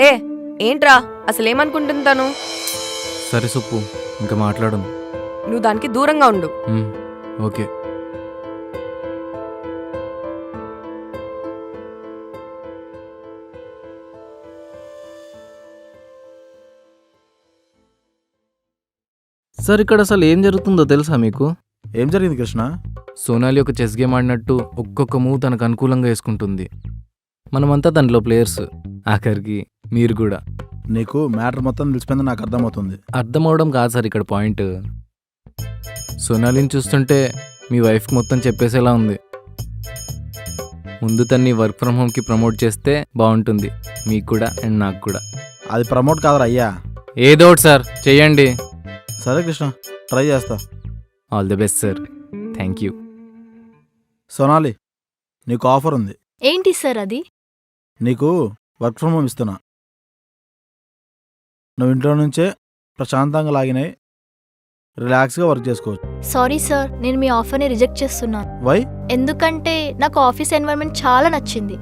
ఏ ఏంట్రా అసలేమనుకుంటుంటాను? సరే సుప్పు, ఇంకా మాట్లాడను. నువ్వు దానికి దూరంగా ఉండు. ఓకే. సార్, ఇక్కడ అసలు ఏం జరుగుతుందో తెలుసా మీకు? ఏం జరిగింది కృష్ణ? సోనాలి ఒక చెస్ గేమ్ ఆడినట్టు ఒక్కొక్క మూవ్ తనకు అనుకూలంగా వేసుకుంటుంది. మనమంతా దాంట్లో ప్లేయర్స్, ఆఖరికి మీరు కూడా. నీకు మ్యాటర్ మొత్తం తెలిసిపోయింది, నాకు అర్థమవుతుంది. అర్థమవడం కాదు సార్ ఇక్కడ పాయింట్. సోనాలిని చూస్తుంటే మీ వైఫ్కి మొత్తం చెప్పేసేలా ఉంది. ముందు తన్ని వర్క్ ఫ్రమ్ హోమ్కి ప్రమోట్ చేస్తే బాగుంటుంది, మీకు కూడా అండ్ నాకు కూడా. అది ప్రమోట్ కాదురా అయ్యా. ఏదో ఒకటి సార్ చెయ్యండి. సరే కృష్ణ, ట్రై చేస్తా. All the best sir. Thank you. Sonali, నీకు ఆఫర్ ఉంది. ఏంటి సార్ అది? నీకు వర్క్ ఫ్రమ్ హోమ్ ఇస్తున్నా. నువ్వు ఇంట్లో నుంచే ప్రశాంతంగా లాగినాయి రిలాక్స్గా వర్క్ చేసుకోవచ్చు. సారీ సార్, నేను మీ ఆఫర్ని రిజెక్ట్ చేస్తున్నాను. వై? ఎందుకంటే నాకు ఆఫీస్ ఎన్వైరన్మెంట్ చాలా నచ్చింది.